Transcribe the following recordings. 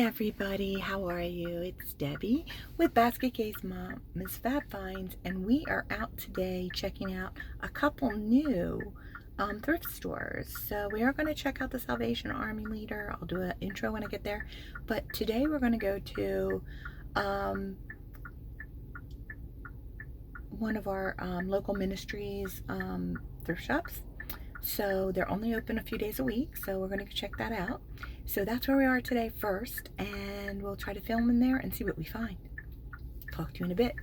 Hey everybody, how are you? It's Debbie with Basket Case Mom's Fab Finds, and we are out today checking out a couple new thrift stores. So we are going to check out the Salvation Army Leader. I'll do an intro when I get there, but today we're going to go to one of our local ministries thrift shops. So they're only open a few days a week, so we're going to check that out. So that's where we are today first, and we'll try to film in there and see what we find. Talk to you in a bit.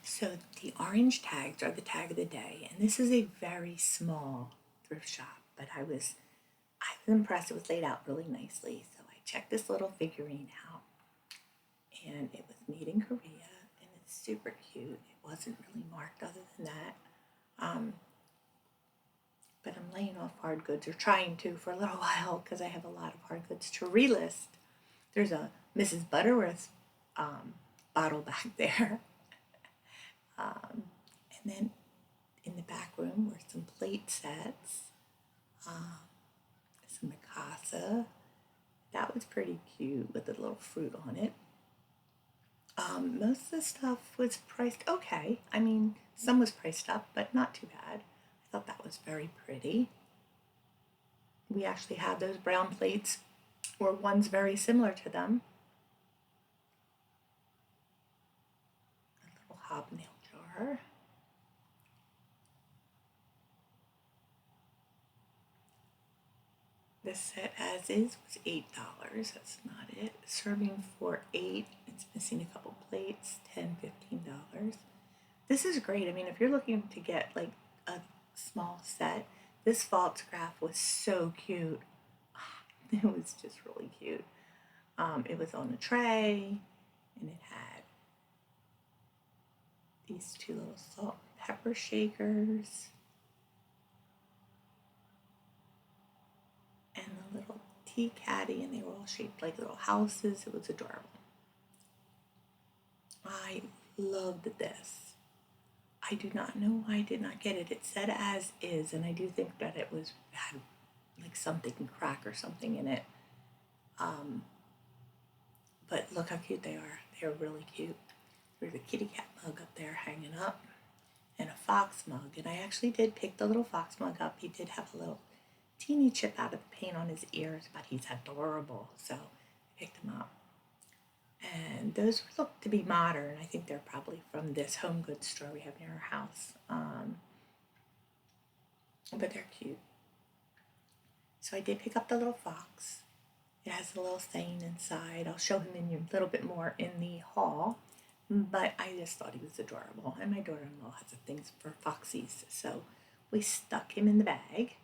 So the orange tags are the tag of the day, and this is a very small thrift shop, but I was impressed. It was laid out really nicely. So I checked this little figurine out, and it was made in Korea, and it's super cute. It wasn't really marked other than that. But I'm laying off hard goods, or trying to, for a little while, because I have a lot of hard goods to relist. There's a Mrs. Butterworth bottle back there. And then in the back room were some plate sets, some Mikasa. That was pretty cute with a little fruit on it. Most of the stuff was priced okay. I mean, some was priced up, but not too bad. I thought that was very pretty. We actually had those brown plates, or ones very similar to them. A little hobnail jar. This set as is was $8. That's not it. Serving for $8. It's missing a couple plates. $10, $15. This is great. I mean, if you're looking to get like a small set, this photograph was so cute. It was just really cute. It was on a tray, and it had these two little salt and pepper shakers, and a little tea caddy, and they were all shaped like little houses. It was adorable. I loved this. I do not know why I did not get it. It said as is, and I do think that it had like something crack or something in it. But look how cute they are. They're really cute. There's a kitty cat mug up there hanging up, and a fox mug. And I actually did pick the little fox mug up. He did have a little teeny chip out of the paint on his ears, but he's adorable, so I picked him up. And those look to be modern. I think they're probably from this home goods store we have near our house. But they're cute. So I did pick up the little fox. It has a little saying inside. I'll show him in a little bit more in the haul. But I just thought he was adorable. And my daughter-in-law has a thing for foxies. So we stuck him in the bag.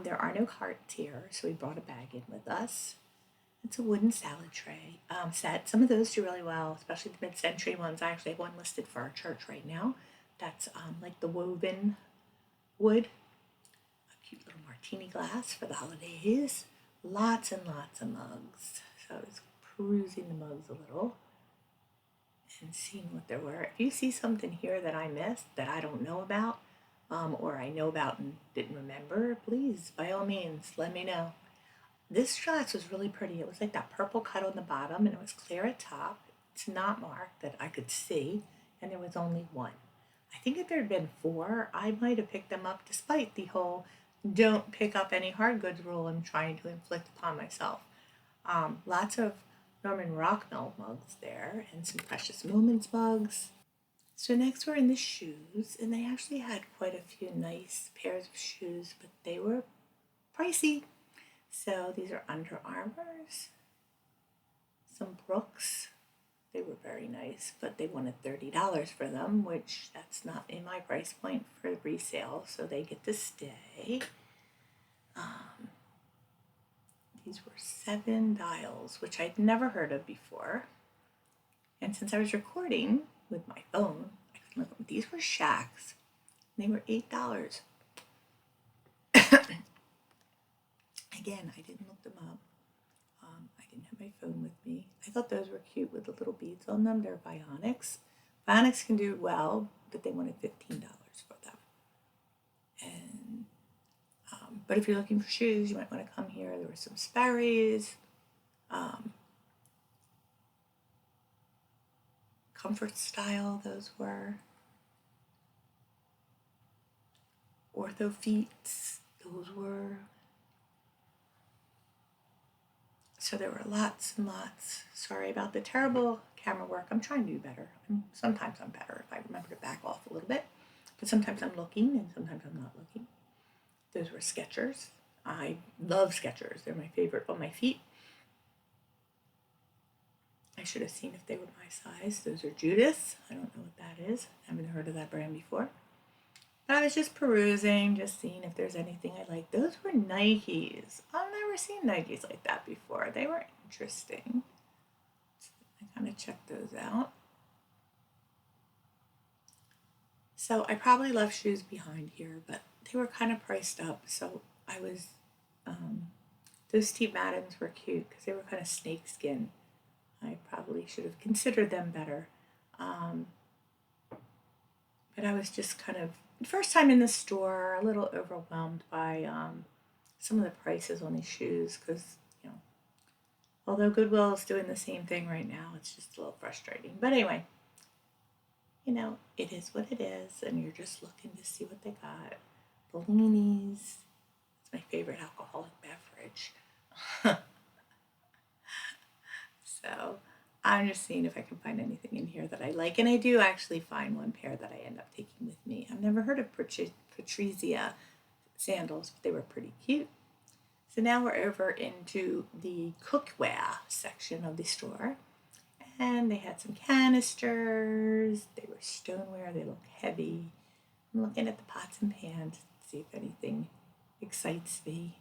There are no carts here, so we brought a bag in with us. It's a wooden salad tray set. Some of those do really well, especially the mid-century ones. I actually have one listed for our church right now. That's like the woven wood. A cute little martini glass for the holidays. Lots and lots of mugs. So I was perusing the mugs a little and seeing what there were. If you see something here that I missed, that I don't know about, or I know about and didn't remember, please, by all means, let me know. This glass was really pretty. It was like that purple cut on the bottom, and it was clear at top. It's not marked that I could see, and there was only one. I think if there had been four, I might have picked them up, despite the whole don't pick up any hard goods rule I'm trying to inflict upon myself. Lots of Norman Rockwell mugs there, and some Precious Moments mugs. So next we're in the shoes, and they actually had quite a few nice pairs of shoes, but they were pricey. So these are Under Armours, some Brooks. They were very nice, but they wanted $30 for them, which that's not in my price point for resale, so they get to stay. These were 7 dials, which I'd never heard of before. And since I was recording with my phone, I could look at these were Shacks. They were $8. Again, I didn't look them up. I didn't have my phone with me. I thought those were cute with the little beads on them. They're Bionics. Bionics can do well, but they wanted $15 for them. And but if you're looking for shoes, you might want to come here. There were some Sperry's, Comfort Style, those were. Ortho Feet, those were. So there were lots and lots. Sorry about the terrible camera work. I'm trying to do better. Sometimes I'm better if I remember to back off a little bit. But sometimes I'm looking and sometimes I'm not looking. Those were Skechers. I love Skechers. They're my favorite on my feet. I should have seen if they were my size. Those are Judas. I don't know what that is. I haven't heard of that brand before. But I was just perusing, just seeing if there's anything I like. Those were Nikes. I've never seen Nikes like that before. They were interesting. So I kind of checked those out. So I probably left shoes behind here, but they were kind of priced up. So I was, those Steve Maddens were cute because they were kind of snakeskin. I probably should have considered them better. But I was just kind of, first time in the store, a little overwhelmed by some of the prices on these shoes because, although Goodwill is doing the same thing right now, it's just a little frustrating. But anyway, it is what it is, and you're just looking to see what they got. Bellinis. It's my favorite alcoholic beverage. So I'm just seeing if I can find anything in here that I like. And I do actually find one pair that I end up taking with me. I've never heard of Patrizia sandals, but they were pretty cute. So now we're over into the cookware section of the store. And they had some canisters. They were stoneware. They look heavy. I'm looking at the pots and pans to see if anything excites me.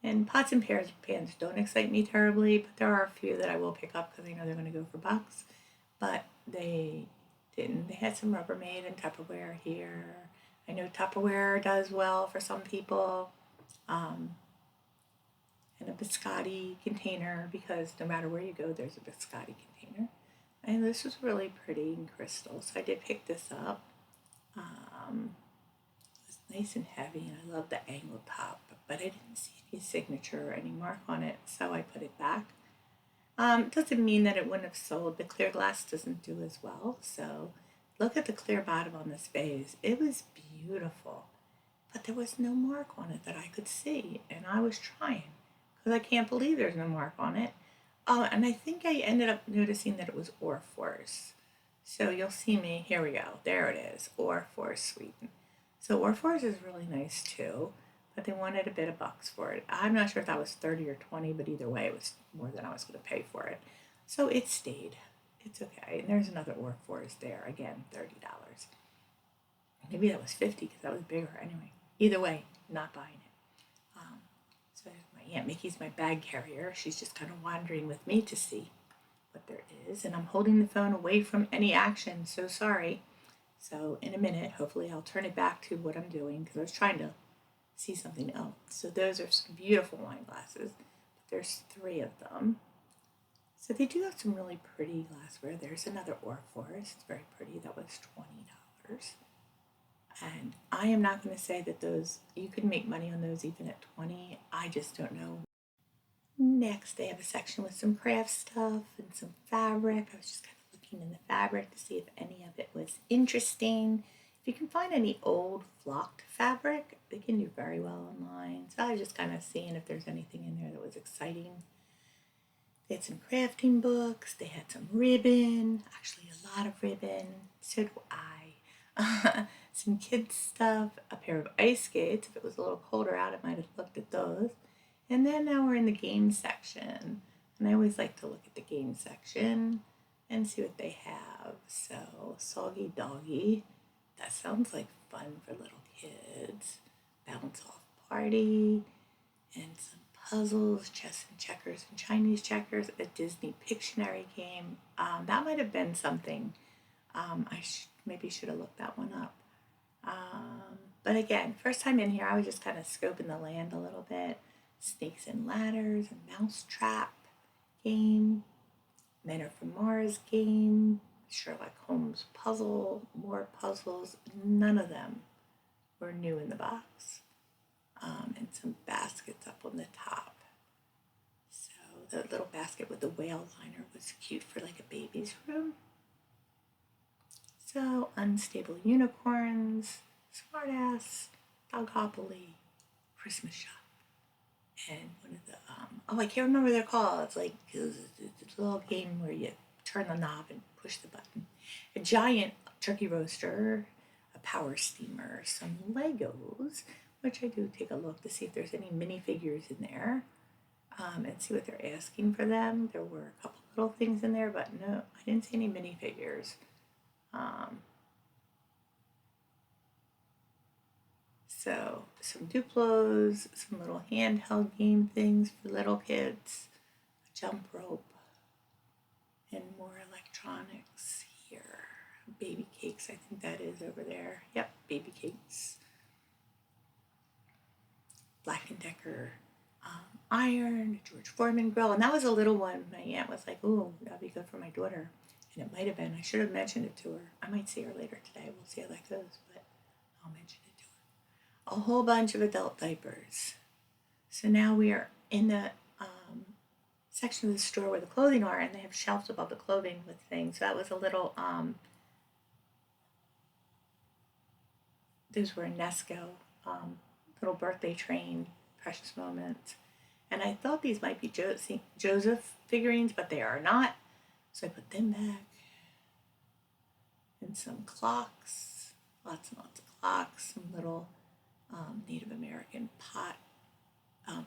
And pots and pans don't excite me terribly, but there are a few that I will pick up because I know they're going to go for bucks. But they didn't. They had some Rubbermaid and Tupperware here. I know Tupperware does well for some people. And a biscotti container because no matter where you go, there's a biscotti container. And this was really pretty in crystal, so I did pick this up. It was nice and heavy, and I love the angled top, but I didn't see any signature or any mark on it, so I put it back. It doesn't mean that it wouldn't have sold. The clear glass doesn't do as well, so look at the clear bottom on this vase. It was beautiful, but there was no mark on it that I could see, and I was trying because I can't believe there's no mark on it. Oh, and I think I ended up noticing that it was Orforce. So you'll see me, here we go, there it is, Orforce Sweden. So Orforce is really nice too, but they wanted a bit of bucks for it. I'm not sure if that was 30 or 20, but either way, it was more than I was going to pay for it. So it stayed. It's okay. And there's another Orforce there, again, $30. Maybe that was 50 because that was bigger anyway. Either way, not buying it. So my Aunt Mickey's my bag carrier. She's just kind of wandering with me to see what there is. And I'm holding the phone away from any action. So sorry. So in a minute, hopefully I'll turn it back to what I'm doing because I was trying to see something else. So those are some beautiful wine glasses. There's 3 of them. So they do have some really pretty glassware. There's another Orforce. It's very pretty. That was $20. And I am not going to say that those, you could make money on those even at 20. I just don't know. Next, they have a section with some craft stuff and some fabric. I was just kind of looking in the fabric to see if any of it was interesting. If you can find any old flocked fabric, they can do very well online. So I was just kind of seeing if there's anything in there that was exciting. They had some crafting books. They had some ribbon, actually a lot of ribbon. So do I. Some kids stuff, a pair of ice skates. If it was a little colder out, I might have looked at those. And then now we're in the game section. And I always like to look at the game section and see what they have. So, Soggy Doggy. That sounds like fun for little kids. Bounce Off Party. And some puzzles, chess and checkers and Chinese checkers, a Disney Pictionary game. That might have been something. Maybe should have looked that one up. But again, first time in here, I was just kind of scoping the land a little bit. Snakes and ladders, a mousetrap game, Men Are From Mars game, Sherlock Holmes puzzle, more puzzles. None of them were new in the box. And some baskets up on the top. So the little basket with the whale liner was cute for like a baby's room. So Unstable Unicorns, Smartass, Dogopoly, Christmas Shop, and one of the I can't remember what they're called. It's like it's a little game where you turn the knob and push the button. A giant turkey roaster, a power steamer, some Legos, which I do take a look to see if there's any minifigures in there, and see what they're asking for them. There were a couple little things in there, but no, I didn't see any minifigures. So some Duplos, some little handheld game things for little kids, a jump rope, and more electronics here. Baby cakes, I think that is over there. Yep, baby cakes. Black & Decker iron, George Foreman grill, and that was a little one. My aunt was like, "Ooh, that'd be good for my daughter," and it might have been. I should have mentioned it to her. I might see her later today. We'll see how that goes, but I'll mention it to her. A whole bunch of adult diapers. So now we are in the section of the store where the clothing are, and they have shelves above the clothing with things. So that was a little. Those were Nesco, little birthday train, precious moments. And I thought these might be Joseph figurines, but they are not. So I put them back. And some clocks, lots and lots of clocks, some little Native American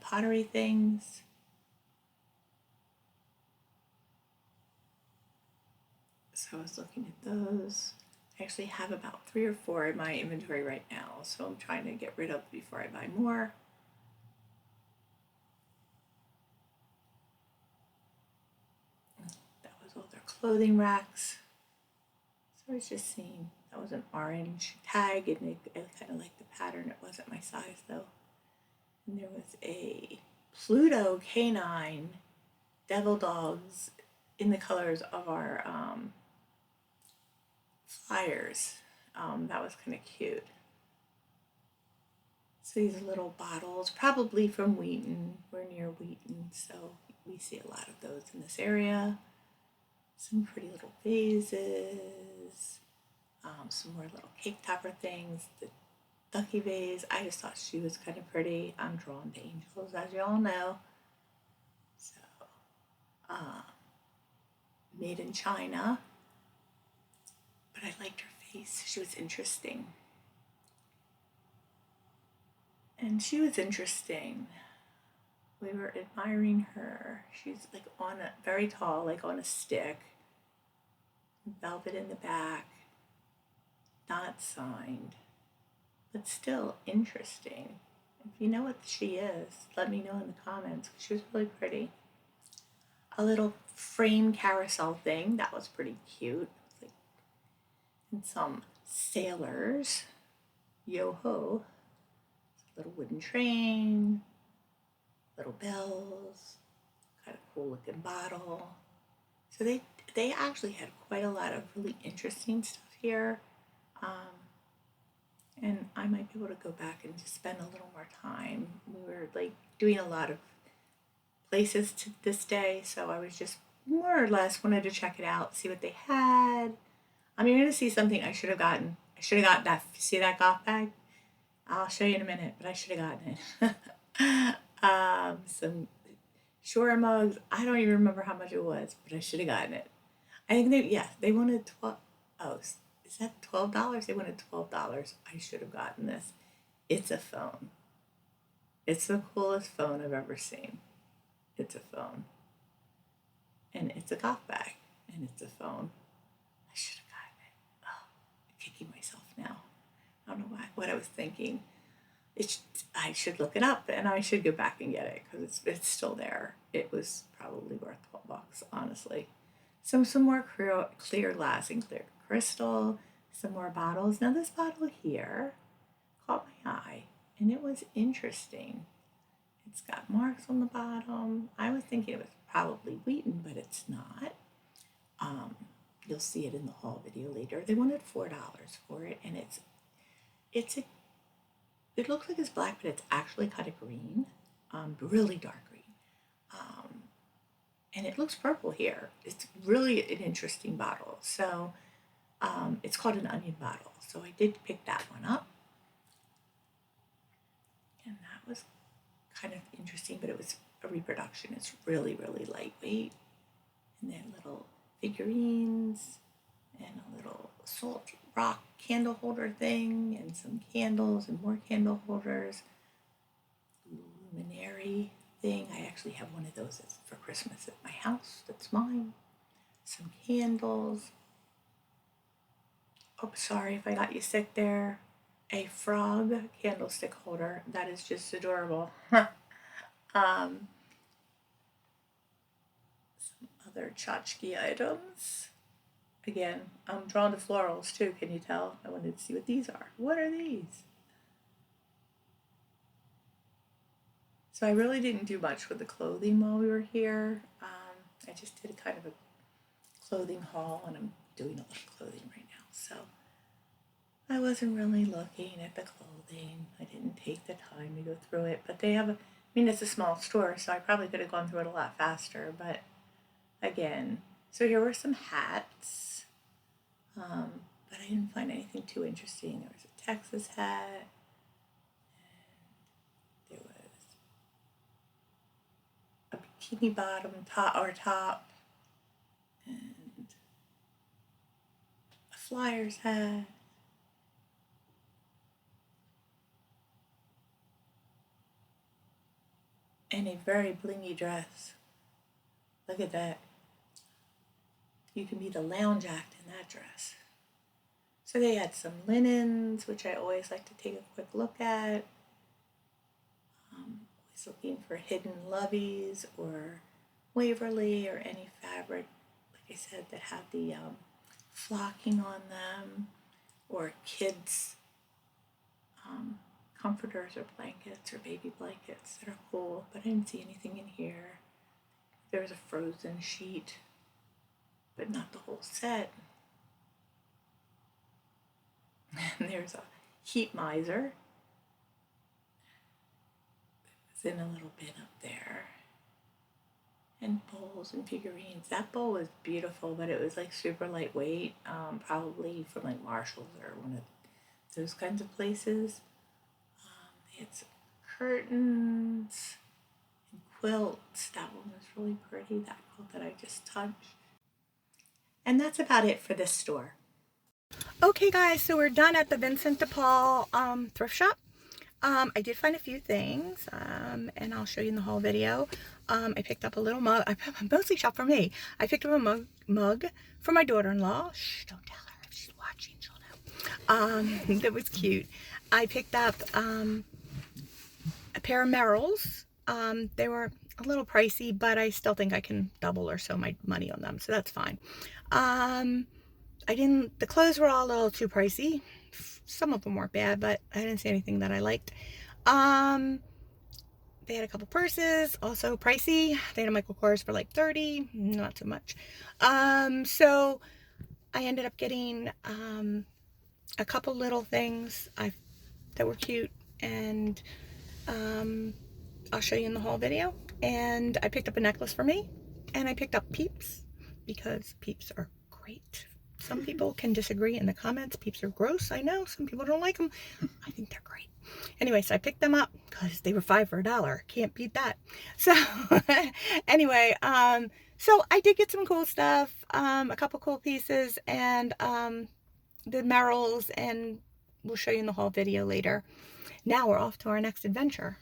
pottery things. So I was looking at those. I actually have about 3 or 4 in my inventory right now, so I'm trying to get rid of before I buy more. That was all their clothing racks. So I was just seeing, that was an orange tag, and I kind of liked the pattern. It wasn't my size though. And there was a Pluto canine devil dogs in the colors of our flyers. That was kind of cute. So these little bottles, probably from Wheaton. We're near Wheaton, so we see a lot of those in this area. Some pretty little vases, some more little cake topper things. The Ducky vase, I just thought she was kind of pretty. I'm drawn to angels, as you all know. So, made in China. But I liked her face. She was interesting. And she was interesting. We were admiring her. She's like on a very tall, like on a stick. Velvet in the back. Not signed. But still interesting. If you know what she is, let me know in the comments. She was really pretty. A little frame carousel thing. That was pretty cute. And some sailors. Yo-ho. Little wooden train. Little bells. Kind of cool looking bottle. So they actually had quite a lot of really interesting stuff here. And I might be able to go back and just spend a little more time. We were like doing a lot of places to this day, so I was just more or less wanted to check it out, see what they had. You're gonna see something I should have gotten. I should have got that. See that golf bag? I'll show you in a minute, but I should have gotten it. Some Shore mugs. I don't even remember how much it was, but I should have gotten it. I think they wanted 12. Oh, is that $12? They wanted $12. I should have gotten this. It's a phone. It's the coolest phone I've ever seen. It's a phone. And it's a golf bag. And it's a phone. I should have gotten it. Oh, I'm kicking myself now. I don't know what I was thinking. I should look it up and I should go back and get it because it's still there. It was probably worth $12, honestly. Some more clear glass and clear crystal, some more bottles. Now this bottle here caught my eye and it was interesting. It's got marks on the bottom. I was thinking it was probably Wheaton, but it's not. Um, you'll see it in the haul video later. They wanted $4 for it, and it's a it looks like it's black, but it's actually kind of green, really dark green. Um, and it looks purple here. It's really an interesting bottle. So it's called an onion bottle. So I did pick that one up, and that was kind of interesting, but it was a reproduction. It's really, really lightweight. And then little figurines and a little salt rock candle holder thing and some candles and more candle holders. Luminary thing. I actually have one of those for Christmas at my house. That's mine. Some candles. Oh, sorry if I got you sick there. A frog candlestick holder. That is just adorable. Some other tchotchke items. Again, I'm drawn to florals too, can you tell? I wanted to see what these are. What are these? So I really didn't do much with the clothing while we were here. I just did a kind of a clothing haul, and I'm doing a little clothing right now. So I wasn't really looking at the clothing. I didn't take the time to go through it, but they have I mean, it's a small store, so I probably could have gone through it a lot faster, but again, so here were some hats. But I didn't find anything too interesting. There was a Texas hat, and there was a bikini bottom top, and a Flyers hat, and a very blingy dress. Look at that. You can be the lounge act in that dress. So they had some linens, which I always like to take a quick look at. Always looking for hidden loveys or Waverly or any fabric, like I said, that had the flocking on them, or kids' comforters or blankets or baby blankets that are cool, but I didn't see anything in here. There was a Frozen sheet, but not the whole set. And there's a heat miser. It's in a little bin up there. And bowls and figurines. That bowl was beautiful, but it was like super lightweight, probably from like Marshall's or one of those kinds of places. They had some curtains and quilts. That one was really pretty, that quilt that I just touched. And that's about it for this store. Okay guys, so we're done at the Vincent de Paul thrift shop. I did find a few things, and I'll show you in the whole video. I picked up a little mug. I mostly shop for me. I picked up a mug for my daughter-in-law. Shh, don't tell her. If she's watching, she'll know. That was cute. I picked up a pair of Merrells. They were a little pricey, but I still think I can double or so my money on them, so that's fine. The clothes were all a little too pricey. Some of them weren't bad, but I didn't see anything that I liked. They had a couple purses, also pricey. They had a Michael Kors for like $30, not so much. So I ended up getting a couple little things that were cute, and I'll show you in the whole video. And I picked up a necklace for me, and I picked up Peeps because Peeps are great. Some people can disagree in the comments. Peeps are gross. I know some people don't like them. I think they're great. Anyway, so I picked them up because they were $5 for $1. Can't beat that. So anyway, so I did get some cool stuff, a couple cool pieces, and the Merrells, and we'll show you in the whole video later. Now we're off to our next adventure.